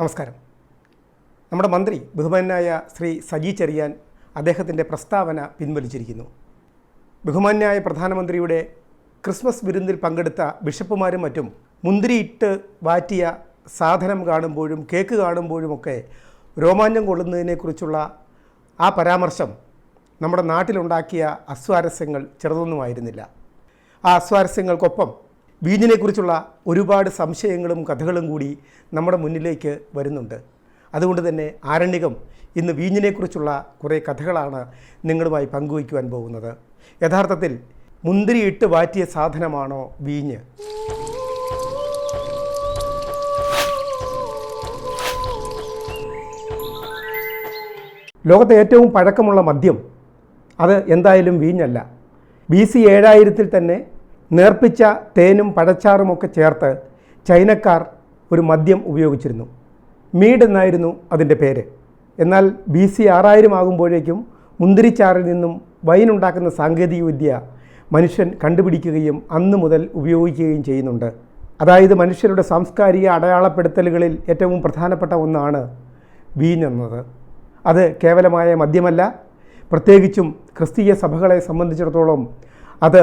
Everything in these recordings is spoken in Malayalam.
നമസ്കാരം. നമ്മുടെ മന്ത്രി ബഹുമാന്യനായ ശ്രീ സജി ചെറിയാൻ അദ്ദേഹത്തിൻ്റെ പ്രസ്താവന പിൻവലിച്ചിരിക്കുന്നു. ബഹുമാന്യനായ പ്രധാനമന്ത്രിയുടെ ക്രിസ്മസ് വിരുന്നിൽ പങ്കെടുത്ത ബിഷപ്പുമാരും മറ്റും മുന്തിരിയിട്ട് വാറ്റിയ സാധനം കാണുമ്പോഴും കേക്ക് കാണുമ്പോഴുമൊക്കെ രോമാഞ്ചം കൊള്ളുന്നതിനെക്കുറിച്ചുള്ള ആ പരാമർശം നമ്മുടെ നാട്ടിലുണ്ടാക്കിയ അസ്വാരസ്യങ്ങൾ ചെറുതൊന്നുമായിരുന്നില്ല. ആ അസ്വാരസ്യങ്ങൾക്കൊപ്പം വീഞ്ഞിനെക്കുറിച്ചുള്ള ഒരുപാട് സംശയങ്ങളും കഥകളും കൂടി നമ്മുടെ മുന്നിലേക്ക് വരുന്നുണ്ട്. അതുകൊണ്ട് തന്നെ ആരണ്യകം ഇന്ന് വീഞ്ഞിനെക്കുറിച്ചുള്ള കുറേ കഥകളാണ് നിങ്ങളുമായി പങ്കുവയ്ക്കുവാൻ പോകുന്നത്. യഥാർത്ഥത്തിൽ മുന്തിരിയിട്ട് വാറ്റിയ സാധനമാണോ വീഞ്ഞ്? ലോകത്തെ ഏറ്റവും പഴക്കമുള്ള മദ്യം അത് എന്തായാലും വീഞ്ഞല്ല. BC 7000 തന്നെ നേർപ്പിച്ച തേനും പഴച്ചാറുമൊക്കെ ചേർത്ത് ചൈനക്കാർ ഒരു മദ്യം ഉപയോഗിച്ചിരുന്നു. മീഡ് എന്നായിരുന്നു അതിൻ്റെ പേര്. എന്നാൽ BC 6000 ആകുമ്പോഴേക്കും മുന്തിരിച്ചാറിൽ നിന്നും വൈൻ ഉണ്ടാക്കുന്ന സാങ്കേതികവിദ്യ മനുഷ്യൻ കണ്ടുപിടിക്കുകയും അന്നു മുതൽ ഉപയോഗിക്കുകയും ചെയ്യുന്നുണ്ട്. അതായത് മനുഷ്യരുടെ സാംസ്കാരിക അടയാളപ്പെടുത്തലുകളിൽ ഏറ്റവും പ്രധാനപ്പെട്ട ഒന്നാണ് വീഞ്ഞെന്നത്. അത് കേവലമായ മദ്യമല്ല. പ്രത്യേകിച്ചും ക്രിസ്തീയ സഭകളെ സംബന്ധിച്ചിടത്തോളം അത്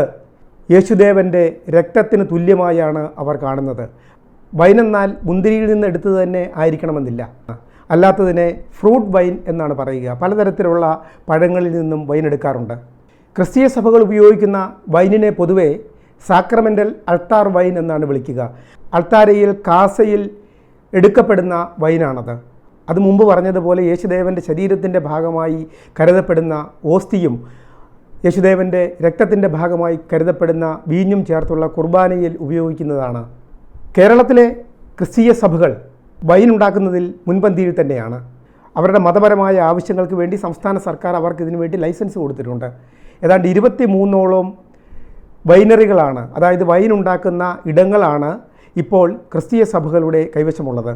യേശുദേവൻ്റെ രക്തത്തിന് തുല്യമായാണ് അവർ കാണുന്നത്. വൈനെന്നാൽ മുന്തിരിയിൽ നിന്ന് എടുത്തത് തന്നെ ആയിരിക്കണമെന്നില്ല. അല്ലാത്തതിനെ ഫ്രൂട്ട് വൈൻ എന്നാണ് പറയുക. പലതരത്തിലുള്ള പഴങ്ങളിൽ നിന്നും വൈൻ എടുക്കാറുണ്ട്. ക്രിസ്തീയ സഭകൾ ഉപയോഗിക്കുന്ന വൈനിനെ പൊതുവെ സാക്രമെൻ്റൽ അൾത്താർ വൈൻ എന്നാണ് വിളിക്കുക. അൾത്താരയിൽ കാസയിൽ എടുക്കപ്പെടുന്ന വൈനാണത്. അത് മുമ്പ് പറഞ്ഞതുപോലെ യേശുദേവൻ്റെ ശരീരത്തിൻ്റെ ഭാഗമായി കരുതപ്പെടുന്ന ഓസ്തിയും യേശുദേവൻ്റെ രക്തത്തിൻ്റെ ഭാഗമായി കരുതപ്പെടുന്ന വീഞ്ഞും ചേർത്തുള്ള കുർബാനയിൽ ഉപയോഗിക്കുന്നതാണ്. കേരളത്തിലെ ക്രിസ്തീയ സഭകൾ വൈൻ ഉണ്ടാക്കുന്നതിൽ മുൻപന്തിയിൽ തന്നെയാണ്. അവരുടെ മതപരമായ ആവശ്യങ്ങൾക്ക് വേണ്ടി സംസ്ഥാന സർക്കാർ അവർക്ക് ഇതിനു വേണ്ടി ലൈസൻസ് കൊടുത്തിട്ടുണ്ട്. ഏതാണ്ട് 23ഓളം വൈനറികളാണ്, അതായത് വൈൻ ഉണ്ടാക്കുന്ന ഇടങ്ങളാണ് ഇപ്പോൾ ക്രിസ്തീയ സഭകളുടെ കൈവശമുള്ളത്.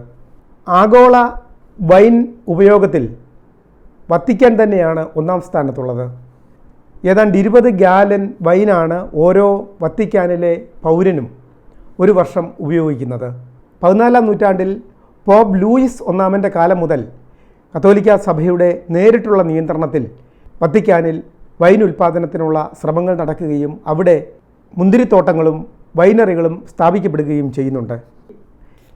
ആഗോള വൈൻ ഉപയോഗത്തിൽ വത്തിക്കാൻ തന്നെയാണ് ഒന്നാം സ്ഥാനത്തുള്ളത്. ഏതാണ്ട് 20 ഗാലൻ വൈനാണ് ഓരോ വത്തിക്കാനിലെ പൗരനും ഒരു വർഷം ഉപയോഗിക്കുന്നത്. 14-ാം നൂറ്റാണ്ടിൽ പോപ്പ് ലൂയിസ് ഒന്നാമൻ്റെ കാലം മുതൽ കത്തോലിക്ക സഭയുടെ നേരിട്ടുള്ള നിയന്ത്രണത്തിൽ വത്തിക്കാനിൽ വൈൻ ഉൽപ്പാദനത്തിനുള്ള ശ്രമങ്ങൾ നടക്കുകയും അവിടെ മുന്തിരിത്തോട്ടങ്ങളും വൈനറികളും സ്ഥാപിക്കപ്പെടുകയും ചെയ്യുന്നുണ്ട്.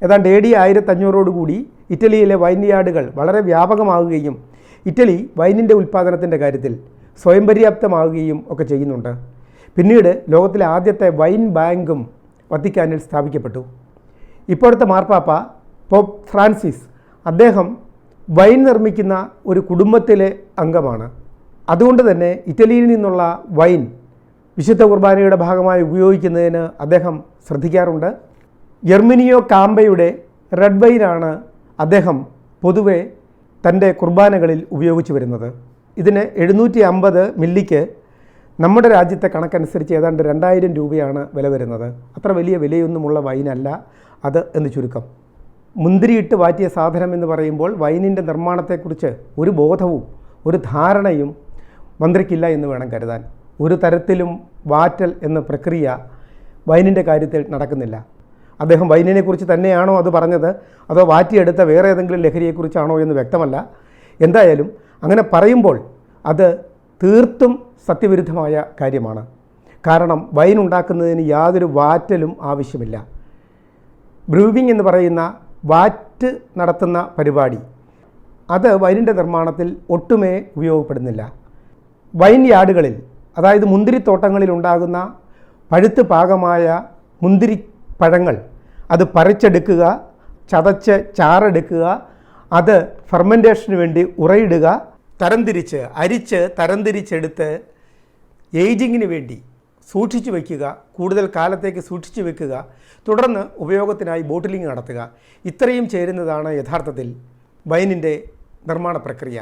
ഏതാണ്ട് AD 1500 ഇറ്റലിയിലെ വൈൻയാർഡുകൾ വളരെ വ്യാപകമാവുകയും ഇറ്റലി വൈനിൻ്റെ ഉൽപ്പാദനത്തിൻ്റെ കാര്യത്തിൽ സ്വയം പര്യാപ്തമാവുകയും ഒക്കെ ചെയ്യുന്നുണ്ട്. പിന്നീട് ലോകത്തിലെ ആദ്യത്തെ വൈൻ ബാങ്കും വത്തിക്കാനിൽ സ്ഥാപിക്കപ്പെട്ടു. ഇപ്പോഴത്തെ മാർപ്പാപ്പ പോപ്പ് ഫ്രാൻസിസ് അദ്ദേഹം വൈൻ നിർമ്മിക്കുന്ന ഒരു കുടുംബത്തിലെ അംഗമാണ്. അതുകൊണ്ട് തന്നെ ഇറ്റലിയിൽ നിന്നുള്ള വൈൻ വിശുദ്ധ കുർബാനയുടെ ഭാഗമായി ഉപയോഗിക്കുന്നതിന് അദ്ദേഹം ശ്രദ്ധിക്കാറുണ്ട്. എർമിനിയോ കാമ്പയുടെ റെഡ് വൈനാണ് അദ്ദേഹം പൊതുവെ തൻ്റെ കുർബാനകളിൽ ഉപയോഗിച്ചു വരുന്നത്. ഇതിന് 750 മില്ലിക്ക് നമ്മുടെ രാജ്യത്തെ കണക്കനുസരിച്ച് ഏതാണ്ട് 2000 രൂപയാണ് വില വരുന്നത്. അത്ര വലിയ വിലയൊന്നുമുള്ള വൈനല്ല അത് എന്ന് ചുരുക്കം. മുന്തിരിയിട്ട് വാറ്റിയ സാധനം എന്ന് പറയുമ്പോൾ വൈനിൻ്റെ നിർമ്മാണത്തെക്കുറിച്ച് ഒരു ബോധവും ഒരു ധാരണയും മന്ത്രിക്കില്ല എന്ന് വേണം കരുതാൻ. ഒരു തരത്തിലും വാറ്റൽ എന്ന പ്രക്രിയ വൈനിൻ്റെ കാര്യത്തിൽ നടക്കുന്നില്ല. അദ്ദേഹം വൈനിനെക്കുറിച്ച് തന്നെയാണോ അത് പറഞ്ഞത്, അതോ വാറ്റിയെടുത്ത വേറെ ഏതെങ്കിലും ലഹരിയെക്കുറിച്ചാണോ എന്ന് വ്യക്തമല്ല. എന്തായാലും അങ്ങനെ പറയുമ്പോൾ അത് തീർത്തും സത്യവിരുദ്ധമായ കാര്യമാണ്. കാരണം വൈൻ ഉണ്ടാക്കുന്നതിന് യാതൊരു വാറ്റലും ആവശ്യമില്ല. ബ്രൂവിംഗ് എന്ന് പറയുന്ന വാറ്റ് നടത്തുന്ന പരിപാടി അത് വൈനിൻ്റെ നിർമ്മാണത്തിൽ ഒട്ടുമേ ഉപയോഗപ്പെടുന്നില്ല. വൈൻ യാർഡുകളിൽ, അതായത് മുന്തിരിത്തോട്ടങ്ങളിൽ ഉണ്ടാകുന്ന പഴുത്ത് പാകമായ മുന്തിരി പഴങ്ങൾ അത് പറിച്ചെടുക്കുക, ചതച്ച് ചാറെടുക്കുക, അത് ഫെർമെൻറ്റേഷന് വേണ്ടി ഉറയിടുക, അരിച്ച് തരംതിരിച്ചെടുത്ത് ഏജിങ്ങിന് വേണ്ടി സൂക്ഷിച്ചു വയ്ക്കുക, കൂടുതൽ കാലത്തേക്ക് സൂക്ഷിച്ചു വയ്ക്കുക, തുടർന്ന് ഉപയോഗത്തിനായി ബോട്ടിലിംഗ് നടത്തുക. ഇത്രയും ചേരുന്നതാണ് യഥാർത്ഥത്തിൽ വൈനിൻ്റെ നിർമ്മാണ പ്രക്രിയ.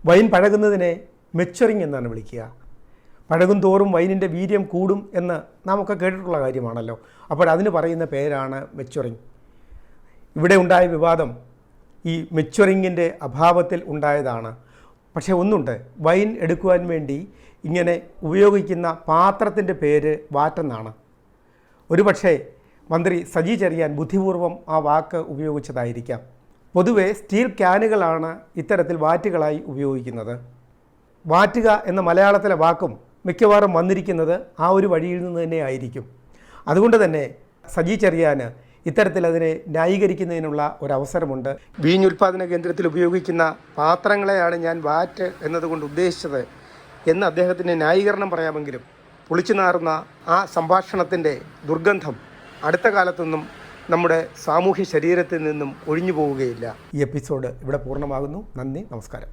വൈൻ പഴകുന്നതിനെ മെച്ചുറിങ് എന്നാണ് വിളിക്കുക. പഴകും തോറും വൈനിൻ്റെ വീര്യം കൂടും എന്ന് നാമൊക്കെ കേട്ടിട്ടുള്ള കാര്യമാണല്ലോ. അപ്പോൾ അതിന് പറയുന്ന പേരാണ് മെച്ചുറിങ്. ഇവിടെ ഉണ്ടായ വിവാദം ഈ മെച്ചുറിങ്ങിൻ്റെ അഭാവത്തിൽ ഉണ്ടായതാണ്. പക്ഷേ ഒന്നുണ്ട്, വൈൻ എടുക്കുവാൻ വേണ്ടി ഇങ്ങനെ ഉപയോഗിക്കുന്ന പാത്രത്തിൻ്റെ പേര് വാറ്റെന്നാണ്. ഒരുപക്ഷേ മന്ത്രി സജി ചെറിയാൻ ബുദ്ധിപൂർവം ആ വാക്ക് ഉപയോഗിച്ചതായിരിക്കാം. പൊതുവെ സ്റ്റീൽ ക്യാനുകളാണ് ഇത്തരത്തിൽ വാറ്റുകളായി ഉപയോഗിക്കുന്നത്. വാറ്റുക എന്ന മലയാളത്തിലെ വാക്കും മിക്കവാറും വന്നിരിക്കുന്നത് ആ ഒരു വഴിയിൽ നിന്ന് തന്നെ ആയിരിക്കും. അതുകൊണ്ട് തന്നെ സജി ചെറിയാന് ഇത്തരത്തിൽ അതിനെ ന്യായീകരിക്കുന്നതിനുള്ള ഒരവസരമുണ്ട്. വീഞ്ഞുൽപാദന കേന്ദ്രത്തിൽ ഉപയോഗിക്കുന്ന പാത്രങ്ങളെയാണ് ഞാൻ വാറ്റ് എന്നതുകൊണ്ട് ഉദ്ദേശിച്ചത് എന്ന് അദ്ദേഹത്തിൻ്റെ ന്യായീകരണം പറയാമെങ്കിലും പൊളിച്ചു നാറുന്ന ആ സംഭാഷണത്തിൻ്റെ ദുർഗന്ധം അടുത്ത കാലത്തൊന്നും നമ്മുടെ സാമൂഹ്യ ശരീരത്തിൽ നിന്നും ഒഴിഞ്ഞു പോവുകയില്ല. ഈ എപ്പിസോഡ് ഇവിടെ പൂർണ്ണമാകുന്നു. നന്ദി, നമസ്കാരം.